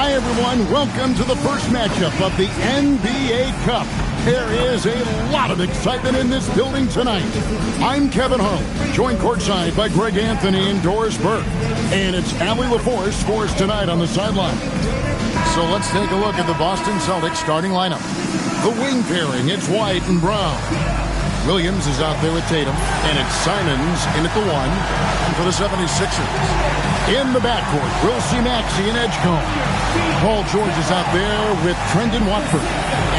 Hi, everyone. Welcome to the first matchup of the NBA Cup. There is a lot of excitement in this building tonight. I'm Kevin Harlan, joined courtside by Greg Anthony and Doris Burke. And it's Allie LaForce for us tonight on the sideline. So let's take a look at the Boston Celtics starting lineup. The wing pairing, it's White and Brown. Williams is out there with Tatum, and it's Simons in at the 1 for the 76ers. In the backcourt, we'll see Maxey and Edgecombe. Paul George is out there with Trendon Watford,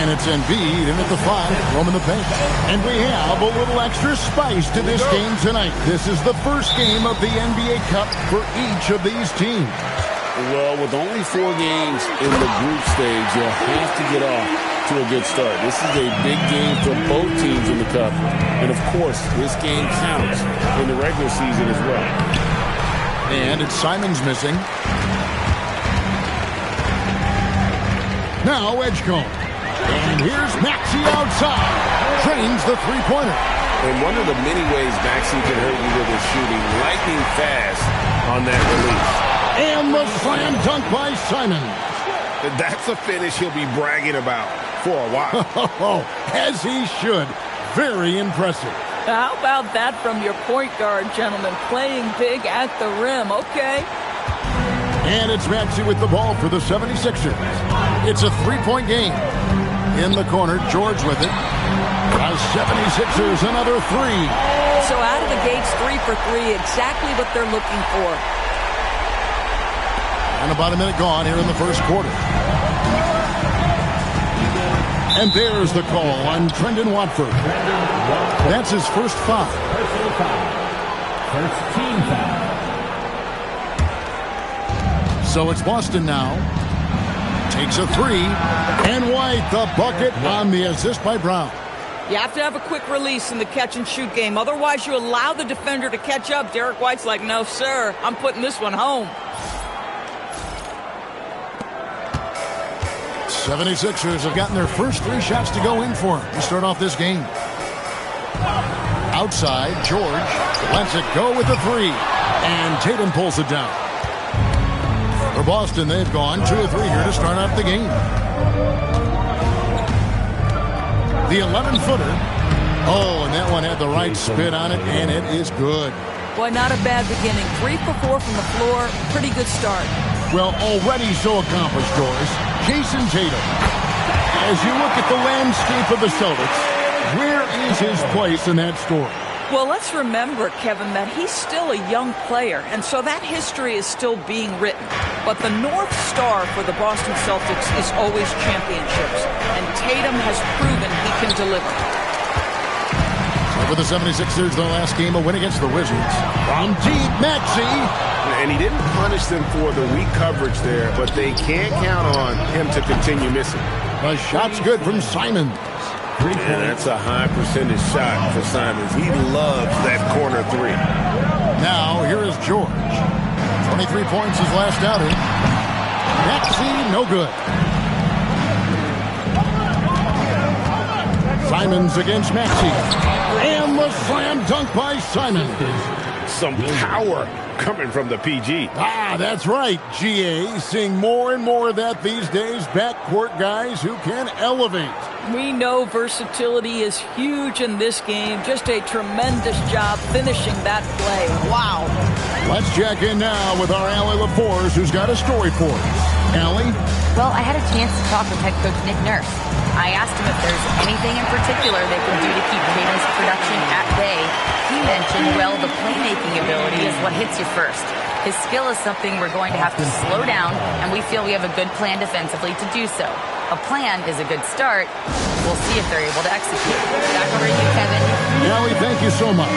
and it's Embiid in at the 5, roaming the paint. And we have a little extra spice to this game tonight. This is the first game of the NBA Cup for each of these teams. Well, with only 4 games in the group stage, you'll have to get off to a good start. This is a big game for both teams in the Cup. And, of course, this game counts in the regular season as well. And it's Simons missing. Now Edgecombe. And here's Maxey outside. Trains the three-pointer. And one of the many ways Maxey can hurt you with his shooting, lightning fast on that release. And the slam dunk by Simons. That's a finish he'll be bragging about for a while. As he should. Very impressive. How about that from your point guard, gentlemen? Playing big at the rim. Okay. And it's Maxey with the ball for the 76ers. It's a three-point game. In the corner, George with it. The 76ers, another 3. So out of the gates, 3 for 3. Exactly what they're looking for. And about a minute gone here in the first quarter. And there's the call on Trendon Watford. That's his first foul. First team foul. So it's Boston now. Takes a 3. And White, the bucket on the assist by Brown. You have to have a quick release in the catch-and-shoot game. Otherwise, you allow the defender to catch up. Derek White's like, no, sir, I'm putting this one home. 76ers have gotten their first 3 shots to go in for them to start off this game. Outside, George lets it go with the 3. And Tatum pulls it down. For Boston, they've gone 2 of 3 here to start off the game. The 11-footer. Oh, and that one had the right spin on it, and it is good. Boy, not a bad beginning. 3 for 4 from the floor. Pretty good start. Well, already so accomplished, Doris. Jason Tatum. As you look at the landscape of the Celtics, where is his place in that story? Well, let's remember, Kevin, that he's still a young player, and so that history is still being written. But the North Star for the Boston Celtics is always championships, and Tatum has proven he can deliver. So for the 76ers, their last game, a win against the Wizards. From deep, Maxey. And he didn't punish them for the weak coverage there, but they can't count on him to continue missing. The shot's good from Simons. And that's a high percentage shot for Simons. He loves that corner 3. Now, here is George. 23 points his last outing. Maxey, no good. Simons against Maxey. And the slam dunk by Simons. Some power coming from the PG. Ah, that's right, GA. Seeing more and more of that these days. Backcourt guys who can elevate. We know versatility is huge in this game. Just a tremendous job finishing that play. Wow. Let's check in now with our Allie LaForce, who's got a story for us. Allie? Well, I had a chance to talk with head coach Nick Nurse. I asked him if there's anything in particular they can do to keep Tatum's production at bay. He mentioned, well, the playmaking ability is what hits you first. His skill is something we're going to have to slow down, and we feel we have a good plan defensively to do so. A plan is a good start. We'll see if they're able to execute. Back over to you, Kevin. Allie, thank you so much.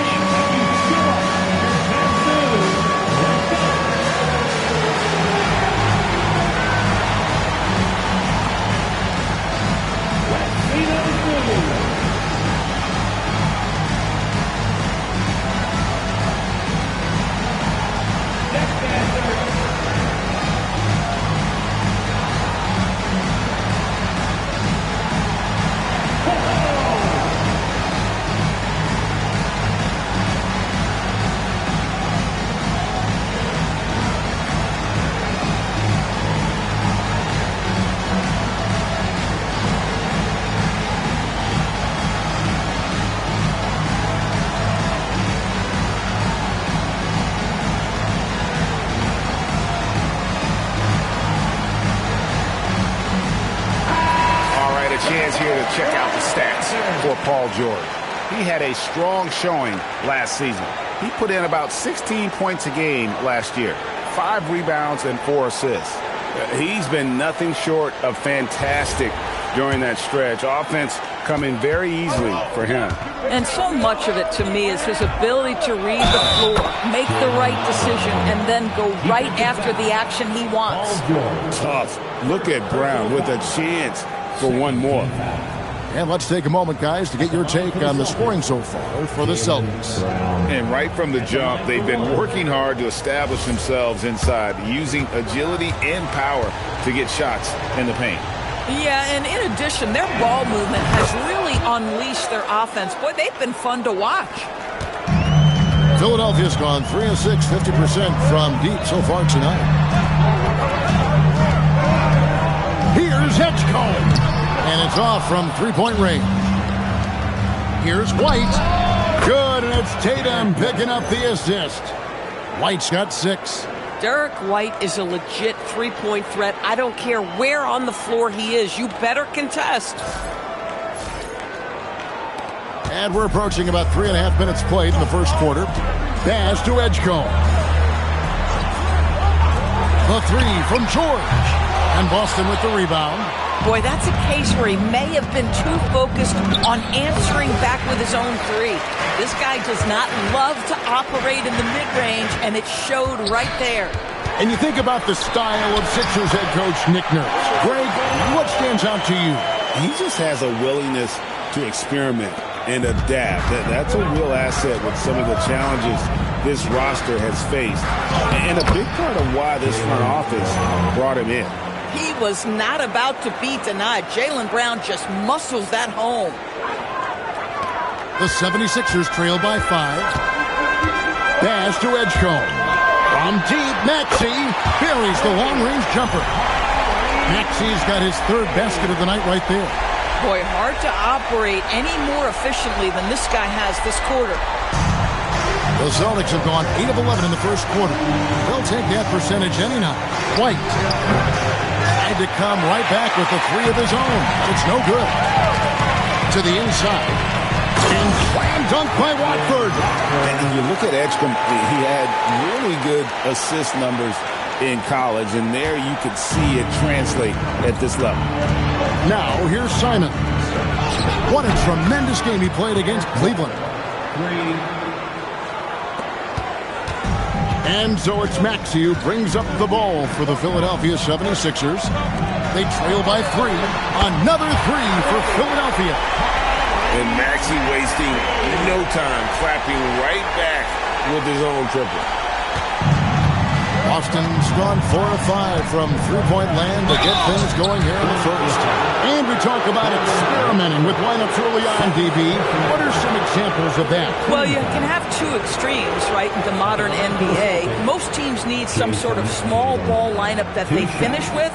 chance here to check out the stats for Paul George. He had a strong showing last season. He put in about 16 points a game last year, 5 rebounds and 4 assists. He's been nothing short of fantastic during that stretch. Offense coming very easily for him. And so much of it to me is his ability to read the floor, make the right decision, and then go right after the action he wants. Tough. Look at Brown with a chance for one more. And let's take a moment, guys, to get your take on the scoring so far for the Celtics. And right from the jump, they've been working hard to establish themselves inside, using agility and power to get shots in the paint. Yeah, and in addition, their ball movement has really unleashed their offense. Boy, they've been fun to watch. Philadelphia's gone 3 of 6, 50% from deep so far tonight. Here's Edgecombe. And it's off from three-point range. Here's White. Good, and it's Tatum picking up the assist. White's got 6. Derek White is a legit three-point threat. I don't care where on the floor he is. You better contest. And we're approaching about 3.5 minutes played in the first quarter. Pass to Edgecombe. The 3 from George. And Boston with the rebound. Boy, that's a case where he may have been too focused on answering back with his own 3. This guy does not love to operate in the mid-range, and it showed right there. And you think about the style of Sixers head coach Nick Nurse. Greg, what stands out to you? He just has a willingness to experiment and adapt. That's a real asset with some of the challenges this roster has faced. And a big part of why this front office brought him in. He was not about to be denied. Jaylen Brown just muscles that home. The 76ers trail by 5. Pass to Edgecombe. From deep, Maxey buries the long-range jumper. Maxey's got his 3rd basket of the night right there. Boy, hard to operate any more efficiently than this guy has this quarter. The Celtics have gone 8 of 11 in the first quarter. They'll take that percentage any night. White tried to come right back with the 3 of his own. It's no good. To the inside. And slam dunk by Watford. And you look at Edgecombe, he had really good assist numbers in college, and there you could see it translate at this level. Now, here's Simon. What a tremendous game he played against Cleveland. And so it's Maxey who brings up the ball for the Philadelphia 76ers. They trail by 3. Another 3 for Philadelphia. And Maxey wasting no time, clapping right back with his own triple. Boston's gone 4 of 5 from three-point land to get things going here in the first. And we talk about experimenting with lineups early on, DB. What are some examples of that? Well, you can have 2 extremes, right, in the modern NBA. Most teams need some sort of small ball lineup that they finish with.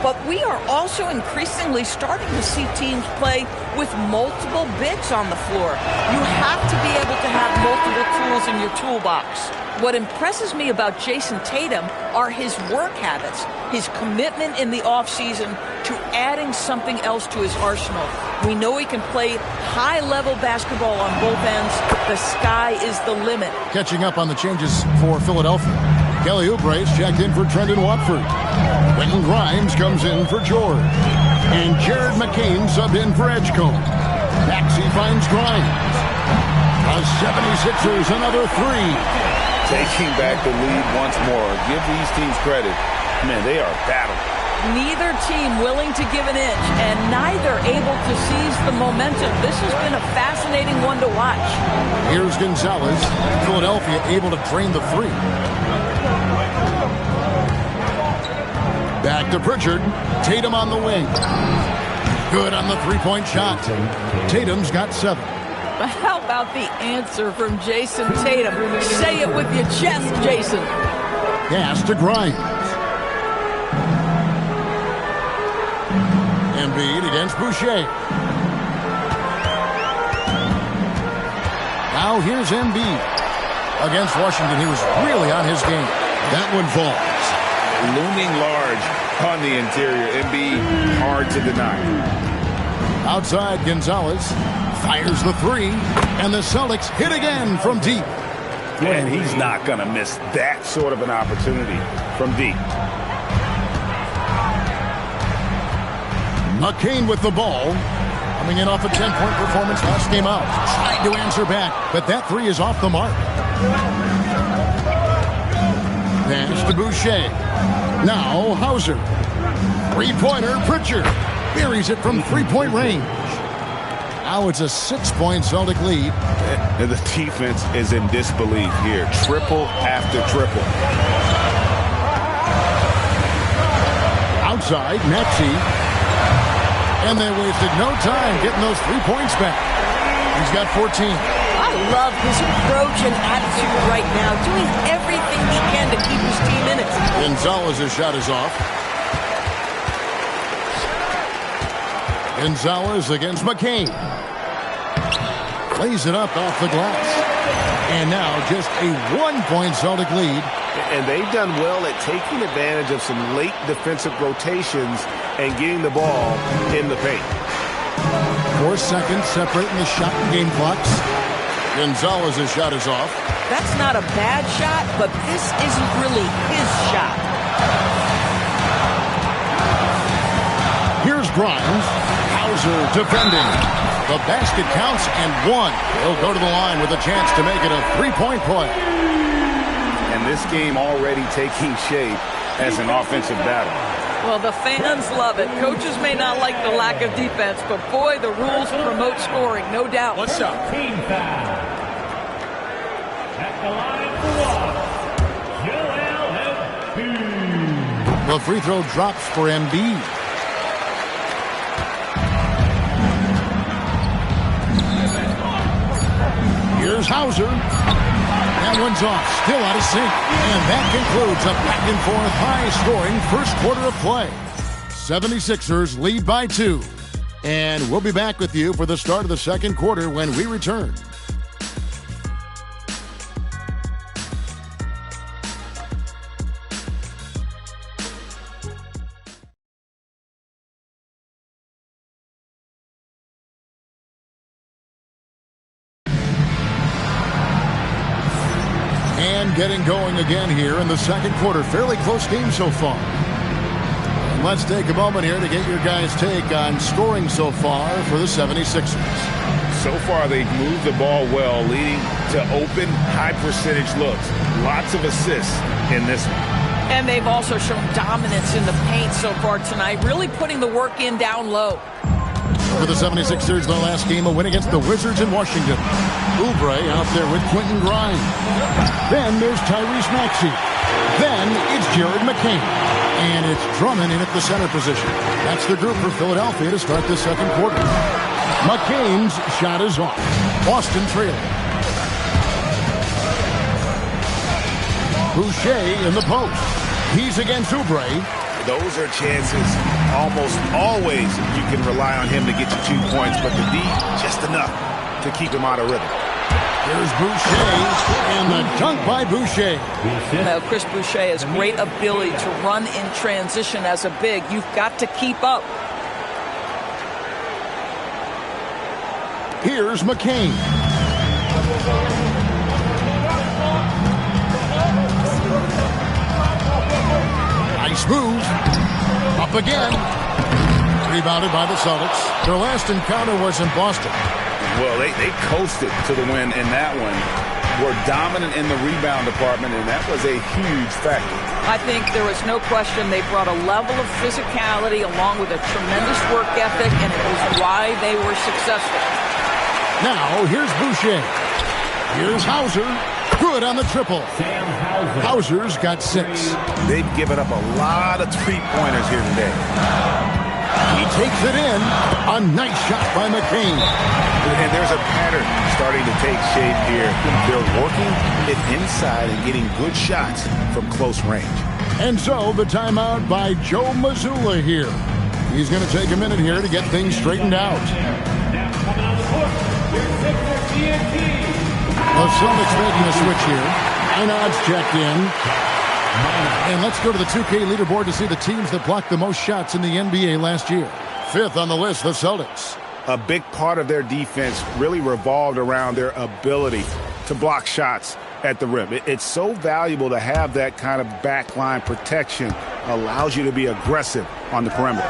But we are also increasingly starting to see teams play with multiple bigs on the floor. You have to be able to have multiple tools in your toolbox. What impresses me about Jason Tatum are his work habits, his commitment in the offseason to adding something else to his arsenal. We know he can play high-level basketball on both ends. The sky is the limit. Catching up on the changes for Philadelphia. Kelly Oubre's checked in for Trendon Watford. Quentin Grimes comes in for George. And Jared McCain subbed in for Edgecombe. Maxey finds Grimes. The 76ers another 3. Taking back the lead once more. Give these teams credit. Man, they are battling. Neither team willing to give an inch, and neither able to seize the momentum. This has been a fascinating one to watch. Here's Gonzalez. Philadelphia able to drain the 3. Back to Pritchard. Tatum on the wing. Good on the 3-point shot. Tatum's got 7. How about the answer from Jason Tatum? Say it with your chest, Jason. Pass to Grimes. Embiid against Boucher. Now here's Embiid. Against Washington, he was really on his game. That one falls. Looming large on the interior. Embiid hard to deny. Outside, Gonzalez fires the three, and the Celtics hit again from deep. And he's not going to miss that sort of an opportunity from deep. McCain with the ball. Coming in off a 10-point performance last game out. Trying to answer back, but that three is off the mark. Pass to Boucher. Now Hauser. Three-pointer, Pritchard. Buries it from three-point range. Now it's a 6-point Celtic lead. And the defense is in disbelief here. Triple after triple. Outside, Maxey. And they wasted no time getting those 3 points back. He's got 14. I love his approach and attitude right now, doing everything he can to keep his team in it. Gonzalez's shot is off. Gonzalez against McCain. Plays it up off the glass. And now just a 1-point Celtic lead. And they've done well at taking advantage of some late defensive rotations and getting the ball in the paint. 4 seconds separating the shot and game clocks. Gonzalez's shot is off. That's not a bad shot, but this isn't really his shot. Here's Grimes. Hauser defending. The basket counts and one. He'll go to the line with a chance to make it a 3-point play. And this game already taking shape as an offensive battle. Well, the fans love it. Coaches may not like the lack of defense, but boy, the rules promote scoring, no doubt. What's up? Team foul. At the line for one, Joel Embiid. The free throw drops for Embiid. Here's Hauser. That one's off. Still out of sync. And that concludes a back-and-forth high-scoring first quarter of play. 76ers lead by 2. And we'll be back with you for the start of the second quarter when we return. And getting going again here in the second quarter. Fairly close game so far. And let's take a moment here to get your guys' take on scoring so far for the 76ers. So far, they've moved the ball well, leading to open, high-percentage looks. Lots of assists in this one. And they've also shown dominance in the paint so far tonight, really putting the work in down low. For the 76ers, their last game, a win against the Wizards in Washington. Oubre out there with Quentin Grimes. Then there's Tyrese Maxey. Then it's Jared McCain. And it's Drummond in at the center position. That's the group for Philadelphia to start the second quarter. McCain's shot is off. Boston trailing. Boucher in the post. He's against Oubre. Those are chances almost always you can rely on him to get you 2 points, but the D, just enough to keep him out of rhythm. Here's Boucher, and the dunk by Boucher. Now, Chris Boucher has great ability to run in transition as a big. You've got to keep up. Here's McCain. Nice move. Up again. Rebounded by the Celtics. Their last encounter was in Boston. Well, they coasted to the win in that one. Were dominant in the rebound department, and that was a huge factor. I think there was no question they brought a level of physicality along with a tremendous work ethic, and it was why they were successful. Now, here's Boucher. Here's Hauser. Good on the triple. Hauser's got 6. They've given up a lot of three-pointers here today. He takes it in. A nice shot by McCain. And there's a pattern starting to take shape here. They're working it inside and getting good shots from close range. And so the timeout by Joe Mazzulla here. He's going to take a minute here to get things straightened out. The Celtics making a switch here. 9 odds checked in. And let's go to the 2K leaderboard to see the teams that blocked the most shots in the NBA last year. 5th on the list, the Celtics. A big part of their defense really revolved around their ability to block shots at the rim. It's so valuable to have that kind of backline protection. Allows you to be aggressive on the perimeter.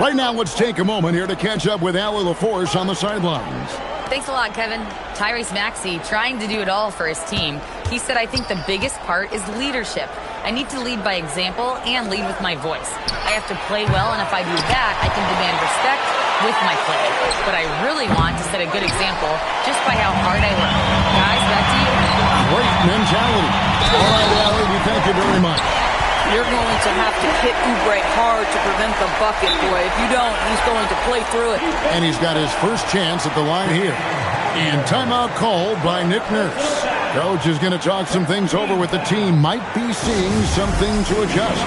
Right now, let's take a moment here to catch up with Allie LaForce on the sidelines. Thanks a lot, Kevin. Tyrese Maxey trying to do it all for his team. He said, I think the biggest part is leadership. I need to lead by example and lead with my voice. I have to play well, and if I do that, I can demand respect with my play. But I really want to set a good example just by how hard I work. Guys, back to you. Great mentality. All right, Allie, we thank you very much. You're going to have to hit Oubre hard to prevent the bucket, boy. If you don't, he's going to play through it. And he's got his first chance at the line here. And timeout called by Nick Nurse. Coach is going to talk some things over with the team. Might be seeing something to adjust.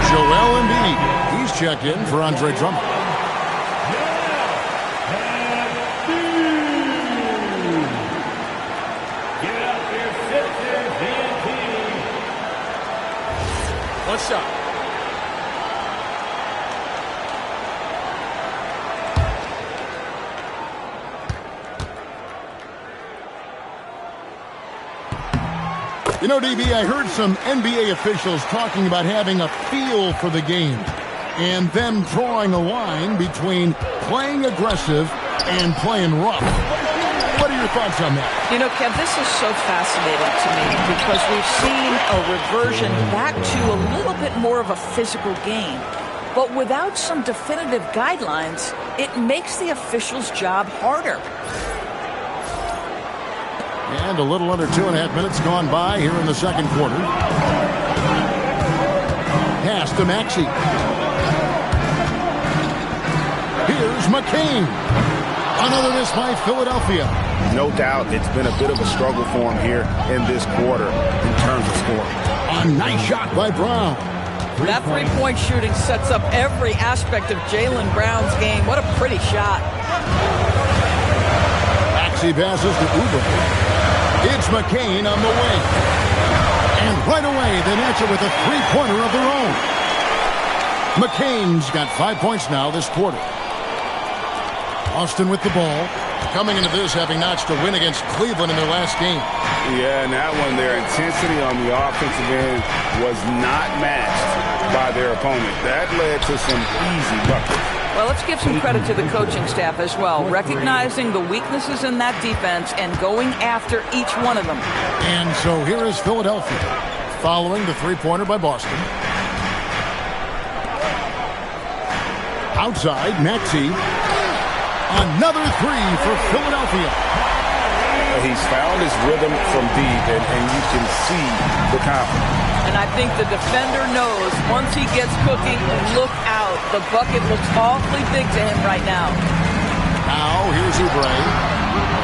Joel Embiid. He's checked in for Andre Drummond. One shot. You know, DB, I heard some NBA officials talking about having a feel for the game and them drawing a line between playing aggressive and playing rough. What are your thoughts on that? You know, Kev, this is so fascinating to me because we've seen a reversion back to a little bit more of a physical game. But without some definitive guidelines, it makes the officials' job harder. And a little under 2.5 minutes gone by here in the second quarter. Pass to Maxey. Here's McCain. Another miss by Philadelphia. No doubt it's been a bit of a struggle for him here in this quarter in terms of scoring. A nice shot by Brown. That three-point shooting sets up every aspect of Jaylen Brown's game. What a pretty shot. Maxey passes to Oubre. It's McCain on the wing. And right away, they answer with a three-pointer of their own. McCain's got 5 points now this quarter. Austin with the ball. Coming into this, having notched a win against Cleveland in their last game. Yeah, and that one, their intensity on the offensive end was not matched by their opponent. That led to some easy buckets. Well, let's give some credit to the coaching staff as well, recognizing the weaknesses in that defense and going after each one of them. And so here is Philadelphia, following the three-pointer by Boston. Outside, Maxey. Another three for Philadelphia. He's found his rhythm from deep, and you can see the confidence. And I think the defender knows once he gets cooking, look out. The bucket looks awfully big to him right now. Now, here's Oubre.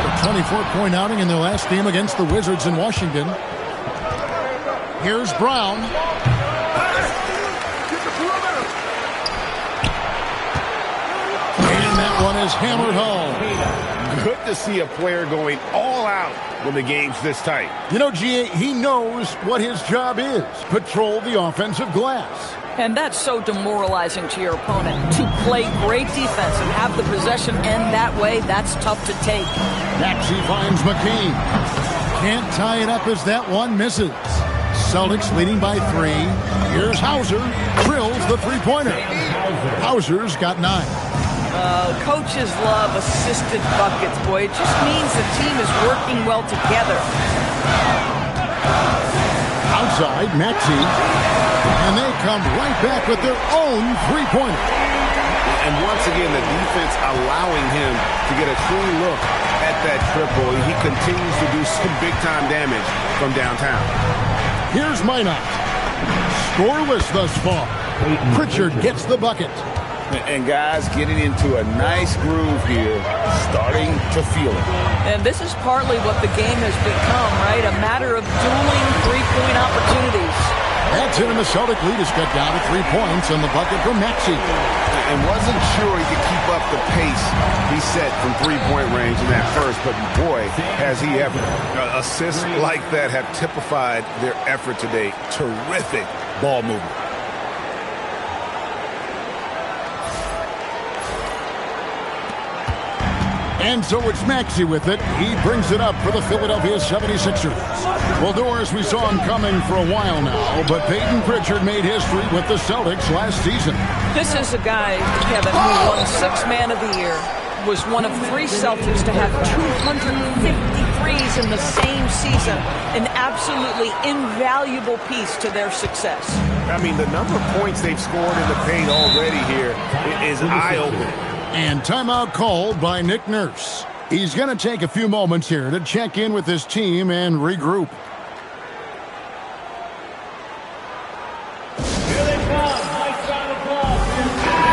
A 24-point outing in their last game against the Wizards in Washington. Here's Brown. And that one is hammered home. Good to see a player going all out when the game's this tight. You know, GA, he knows what his job is. Patrol the offensive glass. And that's so demoralizing to your opponent. To play great defense and have the possession end that way, that's tough to take. Maxey finds McCain. Can't tie it up as that one misses. Celtics leading by 3. Here's Hauser. Drills the three-pointer. Hauser's got 9. Coaches love assisted buckets, boy. It just means the team is working well together. Outside, Maxey. And they come right back with their own three-pointer. And once again, the defense allowing him to get a clean look at that triple. He continues to do some big-time damage from downtown. Here's Minot. Scoreless thus far. Pritchard gets the bucket. And guys getting into a nice groove here, starting to feel it. And this is partly what the game has become, right? A matter of dueling three-point opportunities. That's it, and the Celtic lead is cut down to 3 points on the bucket from Maxey. And wasn't sure he could keep up the pace he set from three-point range in that first, but boy, has he ever. Assists like that have typified their effort today. Terrific ball movement. And so it's Maxey with it. He brings it up for the Philadelphia 76ers. Well, Doris, we saw him coming for a while now, but Peyton Pritchard made history with the Celtics last season. This is a guy, Kevin, who won Sixth Man of the Year, was one of 3 Celtics to have 253s in the same season, an absolutely invaluable piece to their success. I mean, the number of points they've scored in the paint already here is eye-opening. And timeout called by Nick Nurse. He's going to take a few moments here to check in with his team and regroup.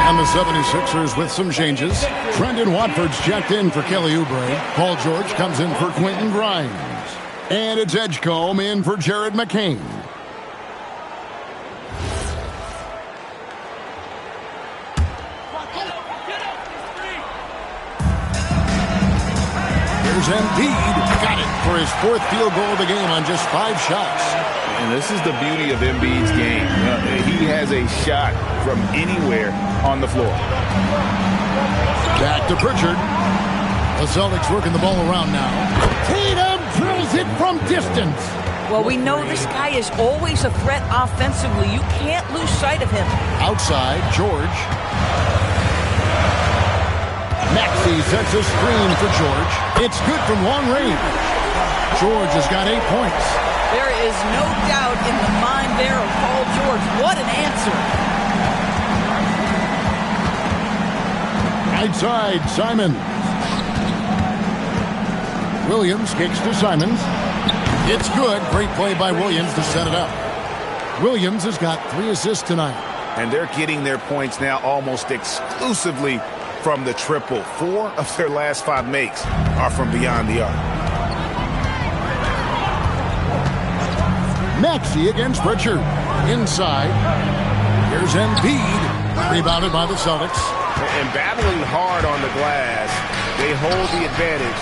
And the 76ers with some changes. Trendon Watford's checked in for Kelly Oubre. Paul George comes in for Quentin Grimes. And it's Edgecombe in for Jared McCain. Here's Embiid. Got it for his 4th field goal of the game on just 5 shots. And this is the beauty of Embiid's game. He has a shot from anywhere on the floor. Back to Pritchard. The Celtics working the ball around now. Tatum drills it from distance. Well, we know this guy is always a threat offensively. You can't lose sight of him. Outside, George. Maxey sets a screen for George. It's good from long range. George has got 8 points. There is no doubt in the mind there of Paul George. What an answer. Right side, Simons. Williams kicks to Simons. It's good. Great play by Williams to set it up. Williams has got 3 assists tonight. And they're getting their points now almost exclusively from the triple. 4 of their last 5 makes are from beyond the arc. Maxey against Pritchard. Inside. Here's Embiid. Rebounded by the Celtics. And battling hard on the glass, they hold the advantage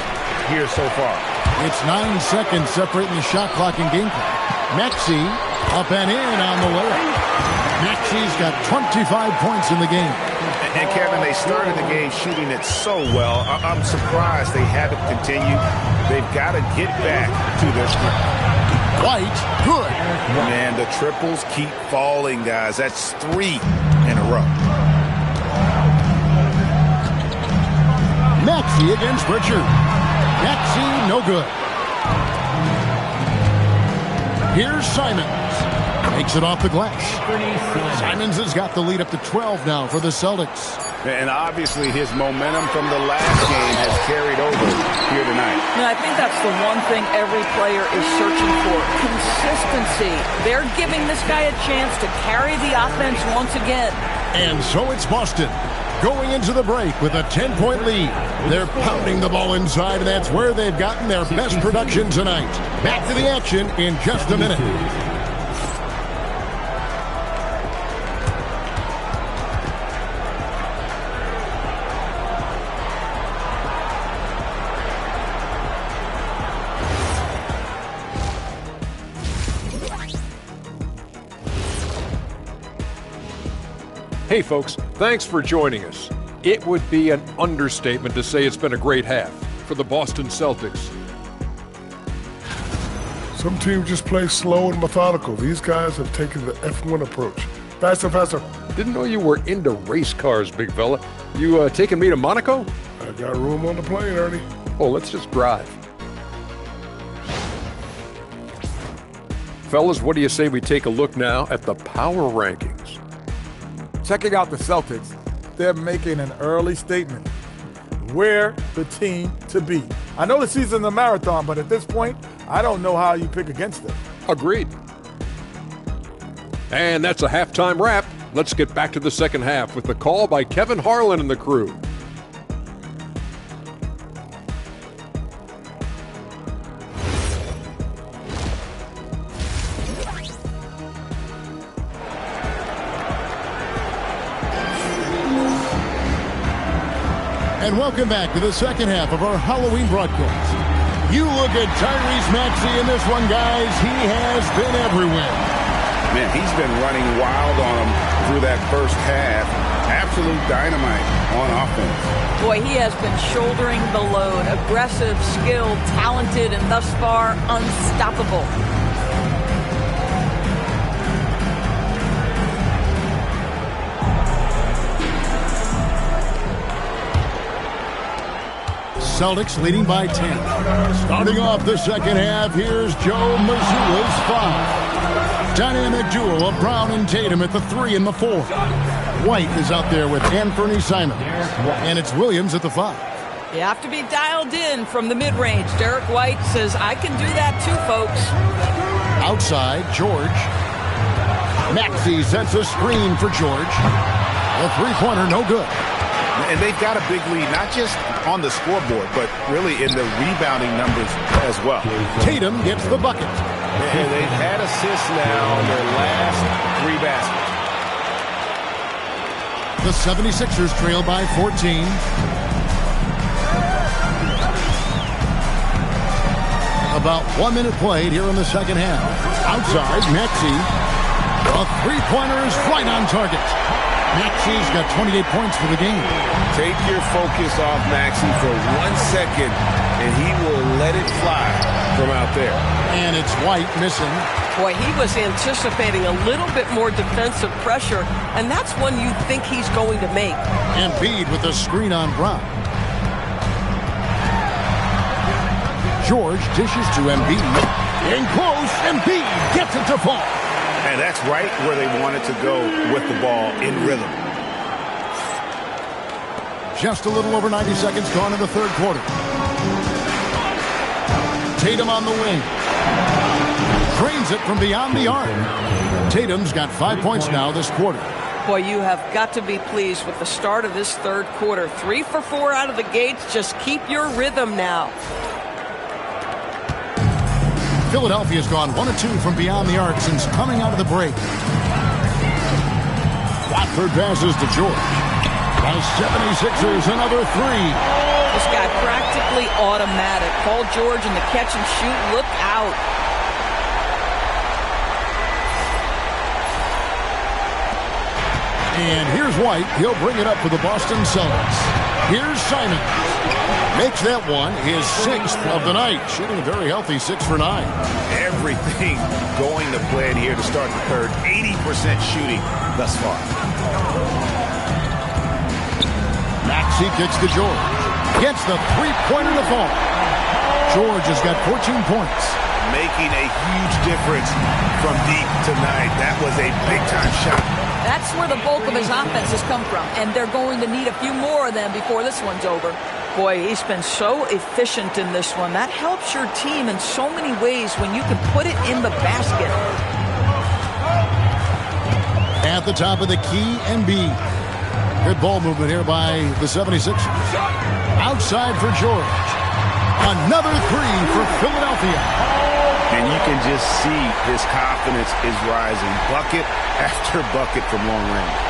here so far. It's 9 seconds separating the shot clock and game clock. Maxey up and in on the layup. Maxey's got 25 points in the game. And Kevin, they started the game shooting it so well. I'm surprised they haven't continued. They've got to get back to their strength. White, good. Man, the triples keep falling, guys. That's 3 in a row. Maxey against Pritchard. Maxey, no good. Here's Simons. Makes it off the glass. Simons has got the lead up to 12 now for the Celtics. And obviously his momentum from the last game has carried over here tonight. And I think that's the one thing every player is searching for. Consistency. They're giving this guy a chance to carry the offense once again. And so it's Boston going into the break with a 10-point lead. They're pounding the ball inside, and that's where they've gotten their best production tonight. Back to the action in just a minute. Hey folks, thanks for joining us. It would be an understatement to say it's been a great half for the Boston Celtics. Some teams just play slow and methodical. These guys have taken the F1 approach. Faster, faster. Didn't know you were into race cars, big fella. You taking me to Monaco? I got room on the plane, Ernie. Oh, let's just drive. Fellas, what do you say we take a look now at the power rankings? Checking out the Celtics, they're making an early statement. We're the team to beat. I know the season's a marathon, but at this point, I don't know how you pick against them. Agreed. And that's a halftime wrap. Let's get back to the second half with the call by Kevin Harlan and the crew. And welcome back to the second half of our Halloween broadcast. You look at Tyrese Maxey in this one, guys. He has been everywhere. Man, he's been running wild on them through that first half. Absolute dynamite on offense. Boy, he has been shouldering the load. Aggressive, skilled, talented, and thus far, unstoppable. Celtics leading by 10. Starting off the second half, here's Joe Mazzulla's 5. Dynamic duo of Brown and Tatum at the 3 and the 4. White is out there with Anthony Simons. And it's Williams at the 5. You have to be dialed in from the mid-range. Derek White says, I can do that too, folks. Outside, George. Maxey sets a screen for George. A three-pointer, no good. And they've got a big lead, not just on the scoreboard, but really in the rebounding numbers as well. Tatum gets the bucket. And they've had assists now on their last 3 baskets. The 76ers trail by 14. About 1 minute played here in the second half. Outside, Maxey. A three-pointer is right on target. Maxey's got 28 points for the game. Take your focus off Maxey for 1 second, and he will let it fly from out there. And it's White missing. Boy, he was anticipating a little bit more defensive pressure, and that's one you think he's going to make. Embiid with the screen on Brown. George dishes to Embiid. In close, Embiid gets it to fall. And that's right where they wanted to go with the ball, in rhythm. Just a little over 90 seconds gone in the third quarter. Tatum on the wing. Drains it from beyond the arc. Tatum's got 5 points now this quarter. Boy, you have got to be pleased with the start of this third quarter. 3 for 4 out of the gates. Just keep your rhythm now. Philadelphia's gone 1 of 2 from beyond the arc since coming out of the break. Watford passes to George. By 76ers, another 3. This guy practically automatic. Paul George in the catch and shoot. Look out. And here's White. He'll bring it up for the Boston Celtics. Here's Simons. Makes that one his 6th of the night. Shooting a very healthy 6 for 9. Everything going to plan here to start the third. 80% shooting thus far. Maxey kicks to George. Gets the three-pointer to fall. George has got 14 points. Making a huge difference from deep tonight. That was a big-time shot. That's where the bulk of his offense has come from, and they're going to need a few more of them before this one's over. Boy, he's been so efficient in this one. That helps your team in so many ways when you can put it in the basket. At the top of the key, Embiid. Good ball movement here by the 76ers. Outside for George. Another 3 for Philadelphia. And you can just see his confidence is rising. Bucket after bucket from long range.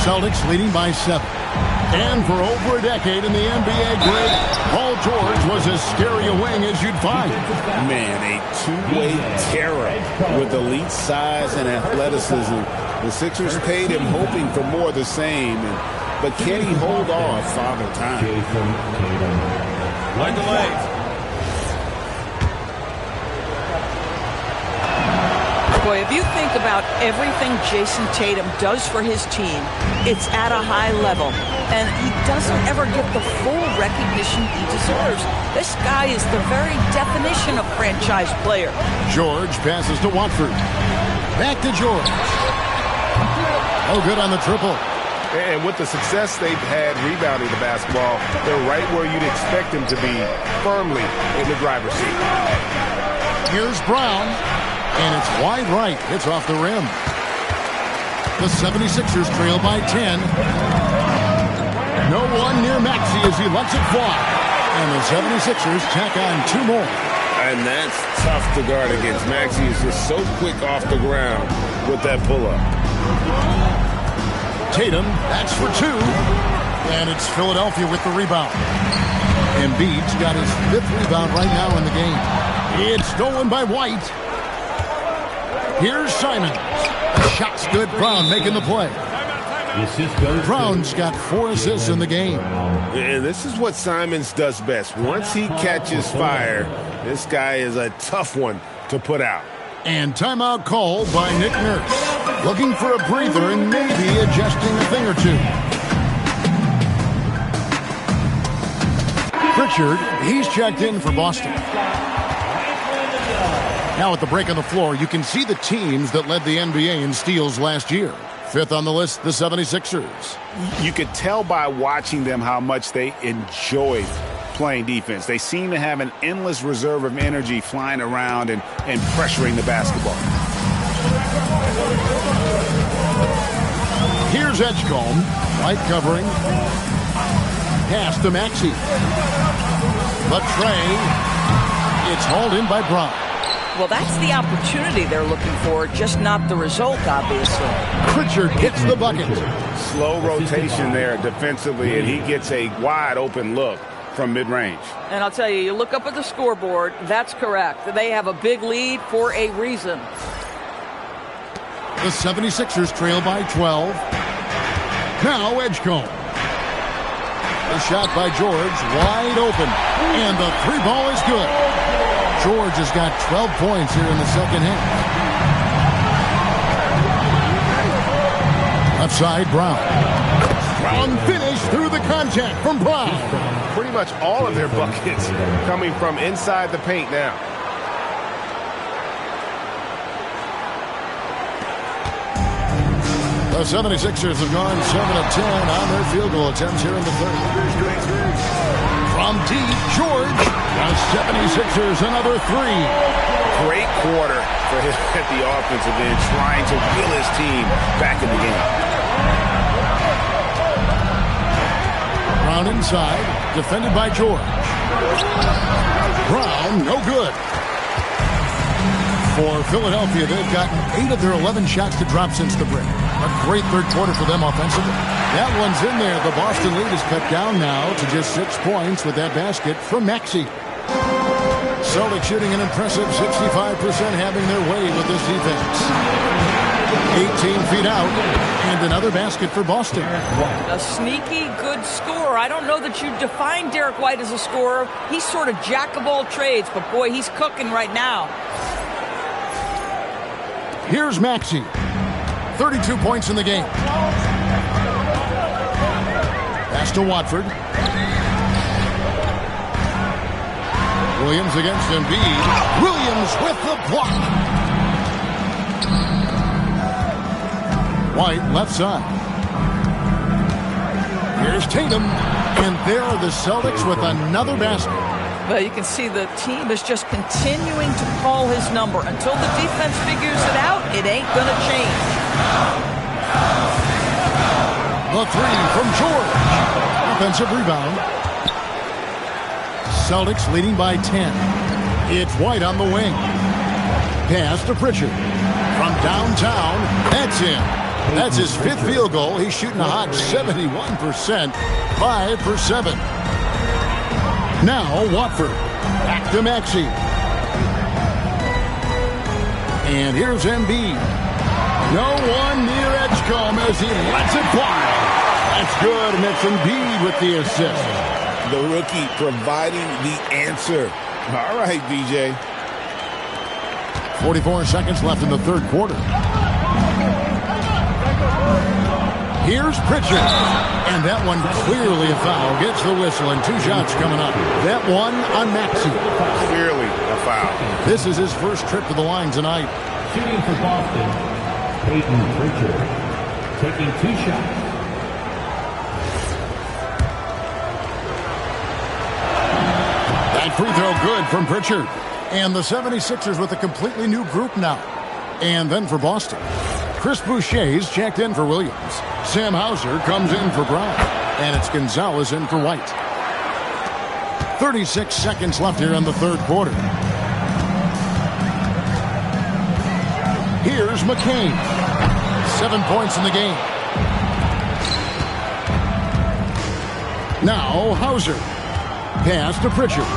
Celtics leading by 7. And for over a decade in the NBA, Greg, Paul George was as scary a wing as you'd find. Man, a two-way terror with elite size and athleticism. The Sixers paid him hoping for more of the same. But can he hold off Father Time? Line delay. Boy, if you think about everything Jason Tatum does for his team, it's at a high level. And he doesn't ever get the full recognition he deserves. This guy is the very definition of franchise player. George passes to Watford. Back to George. Oh, good on the triple. And with the success they've had rebounding the basketball, they're right where you'd expect them to be, firmly in the driver's seat. Here's Brown. And it's wide right. It's off the rim. The 76ers trail by 10. No one near Maxey as he lets it fly. And the 76ers tack on 2 more. And that's tough to guard against. Maxey is just so quick off the ground with that pull-up. Tatum, that's for 2. And it's Philadelphia with the rebound. Embiid's got his 5th rebound right now in the game. It's stolen by White. Here's Simons. The shot's good. Brown making the play. Brown's got 4 assists in the game. And this is what Simons does best. Once he catches fire, this guy is a tough one to put out. And timeout called by Nick Nurse. Looking for a breather and maybe adjusting a thing or two. Pritchard, he's checked in for Boston. Now at the break on the floor, you can see the teams that led the NBA in steals last year. 5th on the list, the 76ers. You could tell by watching them how much they enjoyed playing defense. They seem to have an endless reserve of energy flying around and pressuring the basketball. Here's Edgecombe, light covering. Pass to Maxey. The tray. It's hauled in by Brown. Well, that's the opportunity they're looking for, just not the result, obviously. Pritchard gets the bucket. Slow rotation there defensively, and he gets a wide open look from mid-range. And I'll tell you, you look up at the scoreboard, that's correct. They have a big lead for a reason. The 76ers trail by 12. Now Edgecombe. The shot by George, wide open. And the 3-ball is good. George has got 12 points here in the second half. Left side, Brown. Brown finished through the contact from Brown. Pretty much all of their buckets coming from inside the paint now. The 76ers have gone 7 of 10 on their field goal attempts here in the third. From deep, George. The 76ers another 3. Great quarter for him at the offensive end, trying to wheel his team back in the game. Brown inside, defended by George. Brown, no good. For Philadelphia, they've gotten 8 of their 11 shots to drop since the break. A great third quarter for them offensively. That one's in there. The Boston lead is cut down now to just 6 points with that basket from Maxey. Celtics shooting an impressive 65%, having their way with this defense. 18 feet out, and another basket for Boston. A sneaky good scorer. I don't know that you define Derek White as a scorer. He's sort of jack of all trades, but boy, he's cooking right now. Here's Maxey. 32 points in the game. Pass to Watford. Williams against Embiid. Williams with the block. White left side. Here's Tatum. And there are the Celtics with another basket. Well, you can see the team is just continuing to call his number. Until the defense figures it out, it ain't going to change. The 3 from George. Offensive rebound. Celtics leading by 10. It's White on the wing. Pass to Pritchard. From downtown, that's in. That's his 5th field goal. He's shooting a hot 71%. 5 for 7. Now Watford. Back to Maxey. And here's Embiid. No one near Edgecombe as he lets it fly. That's good, and it's Embiid with the assist. The rookie providing the answer. All right, DJ. 44 seconds left in the third quarter. Here's Pritchard. And that one clearly a foul. Gets the whistle, and 2 shots coming up. That one on Maxey. Clearly a foul. This is his first trip to the line tonight. Shooting for Boston, Peyton Pritchard. Taking 2 shots. That free throw good from Pritchard. And the 76ers with a completely new group now. And then for Boston, Chris Boucher's checked in for Williams. Sam Hauser comes in for Brown. And it's Gonzalez in for White. 36 seconds left here in the third quarter. Here's McCain. 7 points in the game. Now Hauser. Pass to Pritchard.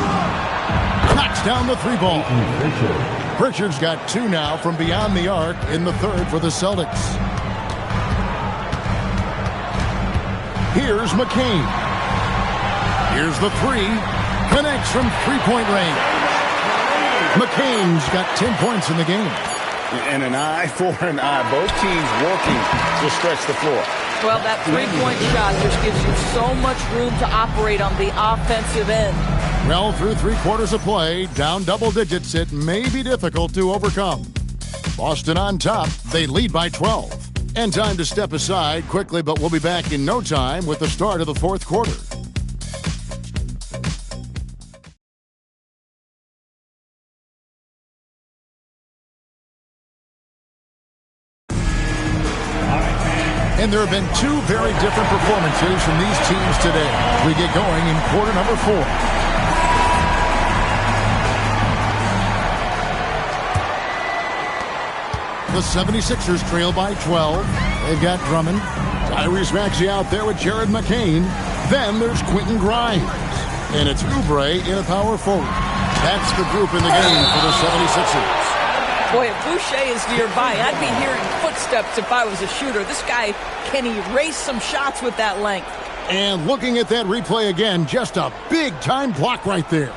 Knocks down the 3-ball. Pritchard's got 2 now from beyond the arc in the third for the Celtics. Here's McCain. Here's the 3. Connects from three-point range. McCain's got 10 points in the game. And an eye for an eye. Both teams working to stretch the floor. Well, that three-point shot just gives you so much room to operate on the offensive end. Well, through 3 quarters of play, down double digits, it may be difficult to overcome. Boston on top. They lead by 12. And time to step aside quickly, but we'll be back in no time with the start of the fourth quarter. And there have been 2 very different performances from these teams today. We get going in quarter number 4. The 76ers trail by 12. They've got Drummond. Tyrese Maxey out there with Jared McCain. Then there's Quentin Grimes. And it's Oubre in a power forward. That's the group in the game for the 76ers. Boy, if Boucher is nearby, I'd be hearing footsteps if I was a shooter. This guy can erase some shots with that length. And looking at that replay again, just a big-time block right there.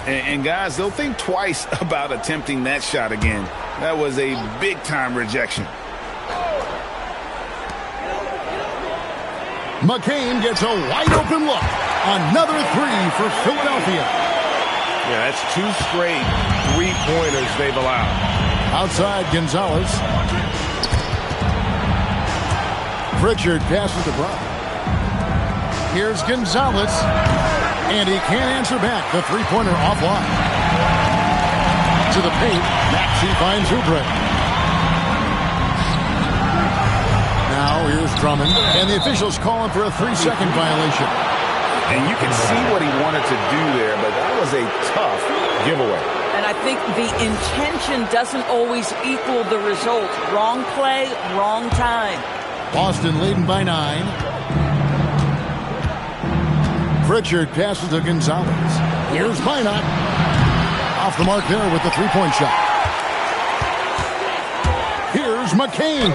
And guys, they'll think twice about attempting that shot again. That was a big-time rejection. McCain gets a wide-open look. Another 3 for Philadelphia. Yeah, that's 2 straight three-pointers they've allowed. Outside, Gonzalez. Pritchard passes to Brown. Here's Gonzalez. And he can't answer back. The three-pointer offline. To the paint. Maxey finds Oubre. Now here's Drummond. And the officials calling for a 3-second violation. And you can see what he wanted to do there, but that was a tough giveaway. And I think the intention doesn't always equal the result. Wrong play, wrong time. Boston leading by 9. Pritchard passes to Gonzalez. Here's Minot. Off the mark there with the three-point shot. Here's McCain.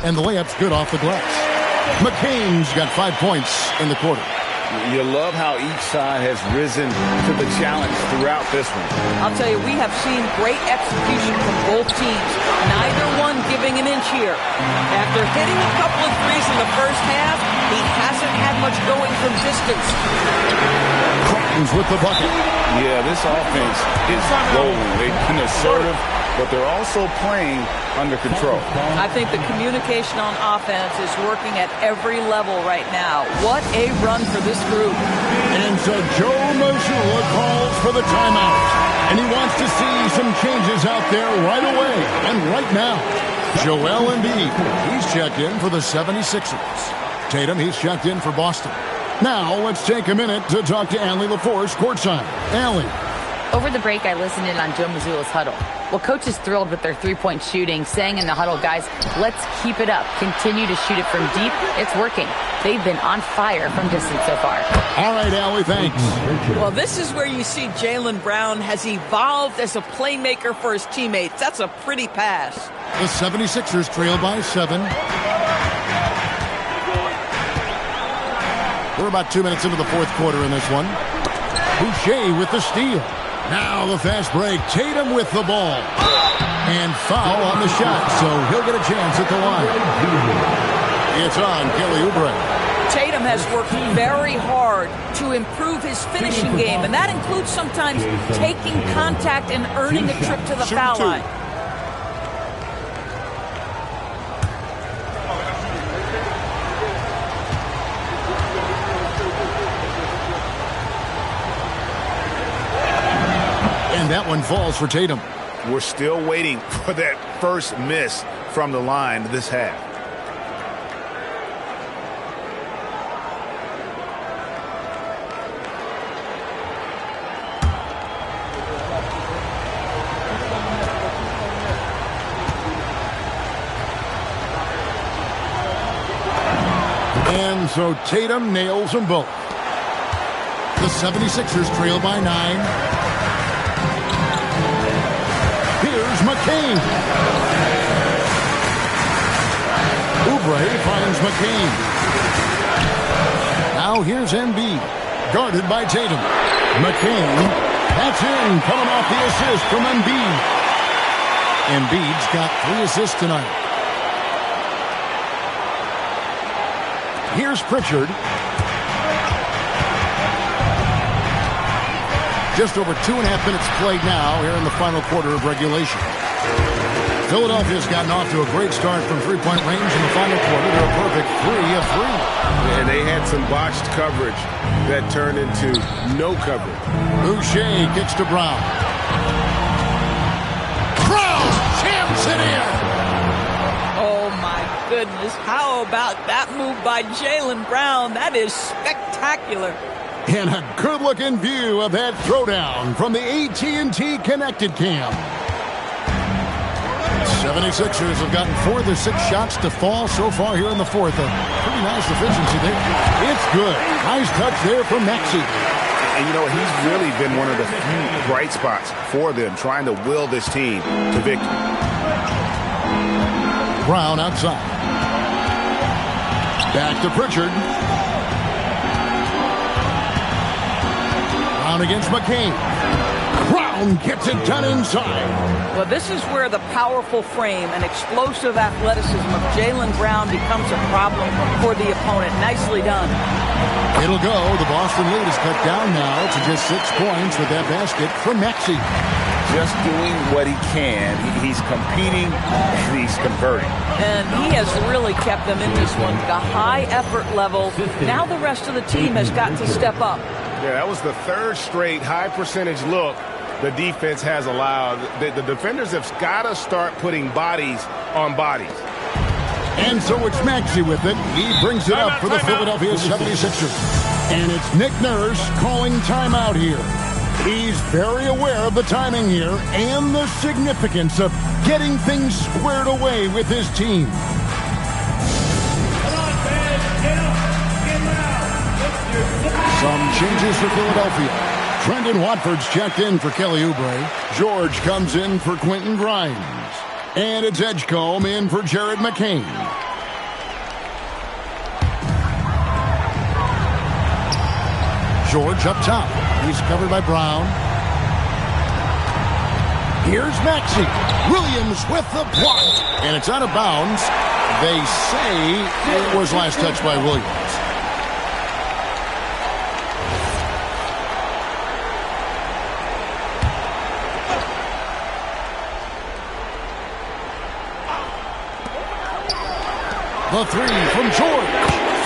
And the layup's good off the glass. McCain's got 5 points in the quarter. You love how each side has risen to the challenge throughout this one. I'll tell you, we have seen great execution from both teams. Neither one giving an inch here. After hitting a couple of threes in the first half, he hasn't had much going from distance. Crichton's with the bucket. Yeah, this offense is rolling. They've been assertive, but they're also playing under control. I think the communication on offense is working at every level right now. What a run for this group. And so Joe Mazzulla calls for the timeout. And he wants to see some changes out there right away and right now. Joel Embiid, he's checked in for the 76ers. Tatum, he's checked in for Boston. Now let's take a minute to talk to Allie LaForce courtside. Allie. Over the break, I listened in on Joe Mazzulla's huddle. Well, coach is thrilled with their three-point shooting, saying in the huddle, guys, let's keep it up. Continue to shoot it from deep. It's working. They've been on fire from distance so far. All right, Allie, thanks. Well, this is where you see Jaylen Brown has evolved as a playmaker for his teammates. That's a pretty pass. The 76ers trail by 7. We're about 2 minutes into the fourth quarter in this one. Boucher with the steal. Now the fast break. Tatum with the ball. And foul on the shot, so he'll get a chance at the line. It's on Kelly Oubre. Tatum has worked very hard to improve his finishing game, and that includes sometimes taking contact and earning a trip to the foul line. That one falls for Tatum. We're still waiting for that first miss from the line this half. And so Tatum nails them both. The 76ers trail by 9. McCain. Oubre finds McCain. Now here's Embiid. Guarded by Tatum. McCain. That's in. Coming off the assist from Embiid. Embiid's got 3 assists tonight. Here's Pritchard. Just over 2.5 minutes played now here in the final quarter of regulation. Philadelphia's gotten off to a great start from three-point range in the final quarter. They're a perfect 3 of 3. And they had some botched coverage that turned into no coverage. Boucher kicks to Brown. Brown jams it in. Oh, my goodness. How about that move by Jaylen Brown? That is spectacular. And a good-looking view of that throwdown from the AT&T Connected Cam. 76ers have gotten 4 of their 6 shots to fall so far here in the fourth. A pretty nice efficiency there. It's good. Nice touch there from Maxey. And, you know, he's really been one of the few bright spots for them, trying to will this team to victory. Brown outside. Back to Pritchard. Brown against McCain. Brown gets it done inside. Well, this is where the powerful frame and explosive athleticism of Jaylen Brown becomes a problem for the opponent. Nicely done. It'll go. The Boston lead is cut down now to just 6 points with that basket from Maxey. Just doing what he can. He's competing and he's converting. And he has really kept them in this one. The high effort level. Now the rest of the team has got to step up. Yeah, that was the 3rd straight high percentage look the defense has allowed. The defenders have got to start putting bodies on bodies. And so it's Maxey with it. He brings it up for the Philadelphia 76ers. And it's Nick Nurse calling timeout here. He's very aware of the timing here and the significance of getting things squared away with his team. Some changes for Philadelphia. Trendon Watford's checked in for Kelly Oubre. George comes in for Quentin Grimes. And it's Edgecombe in for Jared McCain. George up top. He's covered by Brown. Here's Maxey. Williams with the block. And it's out of bounds. They say it was last touched by Williams. The 3 from George.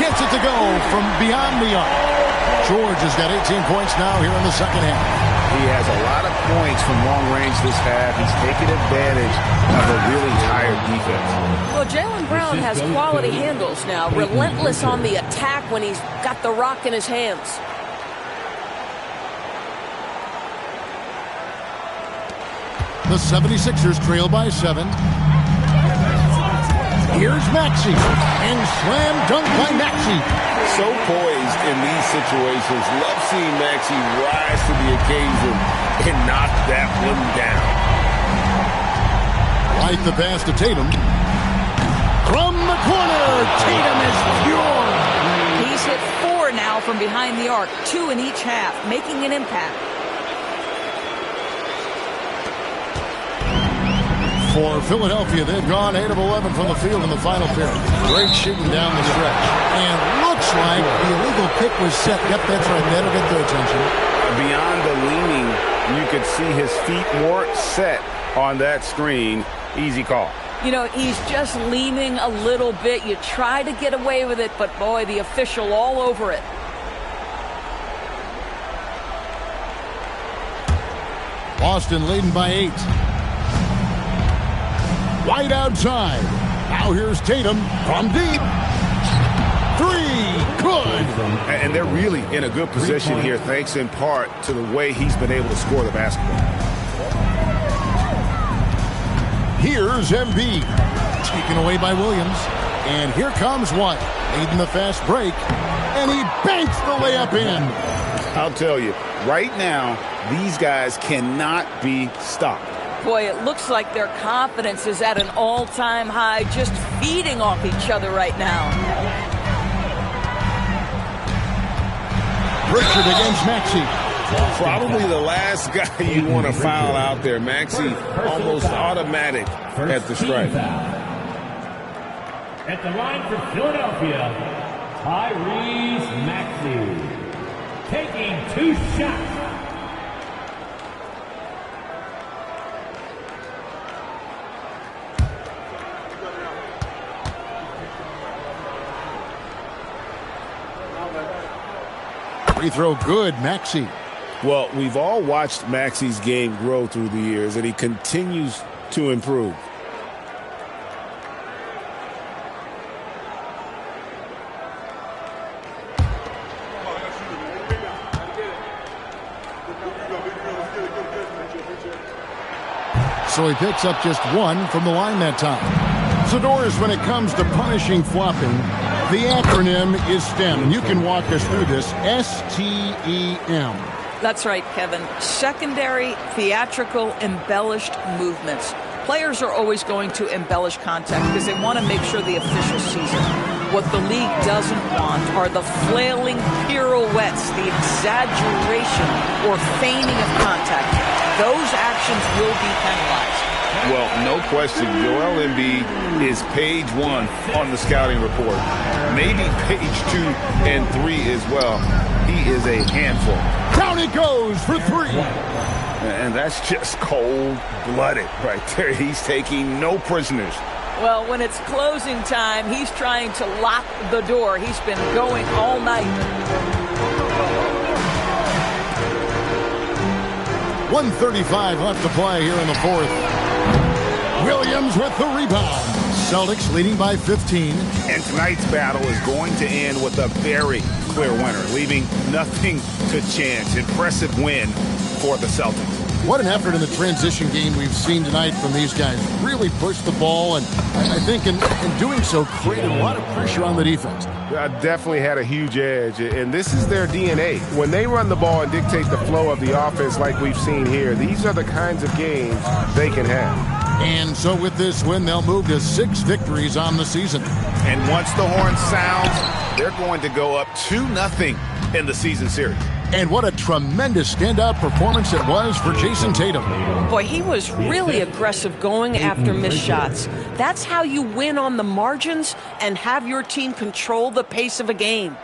Gets it to go from beyond the arc. George has got 18 points now here in the second half. He has a lot of points from long range this half. He's taking advantage of a really tired defense. Well, Jaylen Brown has quality handles now. Relentless on the attack when he's got the rock in his hands. The 76ers trail by 7. Here's Maxey. And slam dunk by Maxey. So poised in these situations. Love seeing Maxey rise to the occasion and knock that one down. Right the pass to Tatum. From the corner, Tatum is pure. He's hit 4 now from behind the arc, 2 in each half, making an impact. For Philadelphia, they've gone 8 of 11 from the field in the final period. Great shooting down the stretch. And looks like the illegal kick was set. Yep, that's right. That'll get their attention. Beyond the leaning, you could see his feet more set on that screen. Easy call. You know, he's just leaning a little bit. You try to get away with it, but boy, the official all over it. Boston leading by 8. White outside. Now here's Tatum from deep. 3. Good. And they're really in a good position here, thanks in part to the way he's been able to score the basketball. Here's Embiid. Taken away by Williams. And here comes White, leading the fast break. And he banks the layup in. I'll tell you, right now, these guys cannot be stopped. Boy, it looks like their confidence is at an all-time high, just feeding off each other right now. Richard against Maxey. Probably the last guy you want to foul out there. Maxey almost automatic at the strike. At the line for Philadelphia, Tyrese Maxey, taking 2 shots. Free throw good, Maxey. Well, we've all watched Maxey's game grow through the years, and he continues to improve. So he picks up just 1 from the line that time. Zador's, when it comes to punishing flopping, the acronym is STEM. And you can walk us through this. S-T-E-M. That's right, Kevin. Secondary, theatrical, embellished movements. Players are always going to embellish contact because they want to make sure the official sees it. What the league doesn't want are the flailing pirouettes, the exaggeration or feigning of contact. Those actions will be penalized. Well, no question, Joel Embiid is page 1 on the scouting report. Maybe page 2 and 3 as well. He is a handful. Down it goes for 3. And that's just cold-blooded right there. He's taking no prisoners. Well, when it's closing time, he's trying to lock the door. He's been going all night. 1:35 left to play here in the 4th. Williams with the rebound. Celtics leading by 15. And tonight's battle is going to end with a very clear winner, leaving nothing to chance. Impressive win for the Celtics. What an effort in the transition game we've seen tonight from these guys. Really pushed the ball, and I think in doing so created a lot of pressure on the defense. Definitely had a huge edge, and this is their DNA. When they run the ball and dictate the flow of the offense like we've seen here, these are the kinds of games they can have. And so with this win, they'll move to 6 victories on the season. And once the horn sounds, they're going to go up 2-0 in the season series. And what a tremendous standout performance it was for Jason Tatum. Boy, he was really aggressive going after missed shots. That's how you win on the margins and have your team control the pace of a game.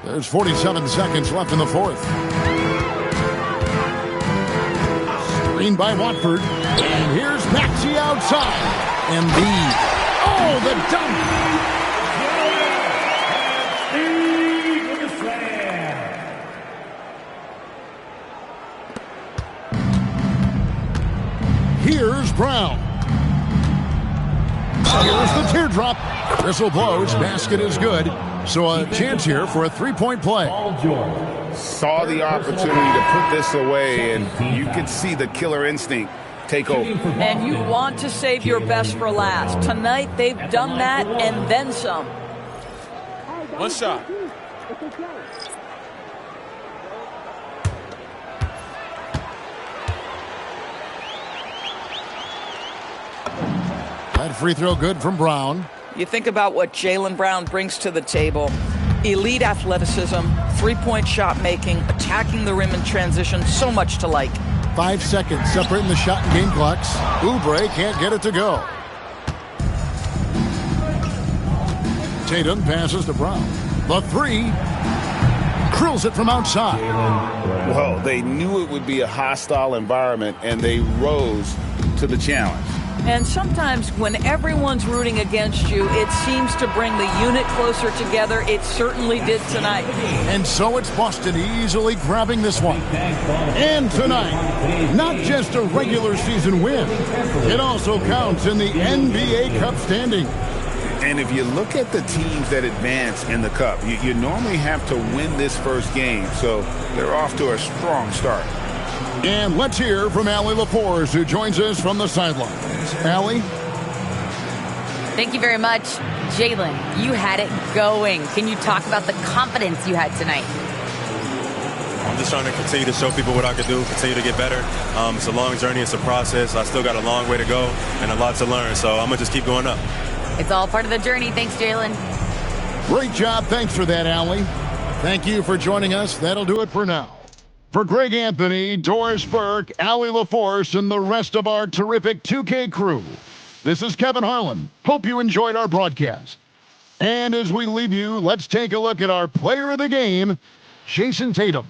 There's 47 seconds left in the 4th. Screen by Watford. And here's Maxey outside. Embiid. Oh, the dunk! Here's Brown. Here's the teardrop. Whistle blows. Basket is good. So a chance here for a 3-point play. Saw the opportunity to put this away, and you could see the killer instinct take over. And you want to save your best for last. Tonight, they've done that and then some. One shot. That free throw good from Brown. You think about what Jaylen Brown brings to the table. Elite athleticism, 3-point shot making, attacking the rim in transition, so much to like. 5 seconds separating the shot and game clocks. Oubre can't get it to go. Tatum passes to Brown. The 3. Drills it from outside. Well, they knew it would be a hostile environment, and they rose to the challenge. And sometimes when everyone's rooting against you, it seems to bring the unit closer together. It certainly did tonight. And so it's Boston easily grabbing this one. And tonight, not just a regular season win, it also counts in the NBA Cup standing. And if you look at the teams that advance in the Cup, you normally have to win this first game, so they're off to a strong start. And let's hear from Allie LaForce, who joins us from the sidelines. Allie? Thank you very much. Jaylen, you had it going. Can you talk about the confidence you had tonight? I'm just trying to continue to show people what I can do, continue to get better. It's a long journey. It's a process. I still got a long way to go and a lot to learn. So I'm going to just keep going up. It's all part of the journey. Thanks, Jalen. Great job. Thanks for that, Allie. Thank you for joining us. That'll do it for now. For Greg Anthony, Doris Burke, Allie LaForce, and the rest of our terrific 2K crew, this is Kevin Harlan. Hope you enjoyed our broadcast. And as we leave you, let's take a look at our player of the game, Jason Tatum.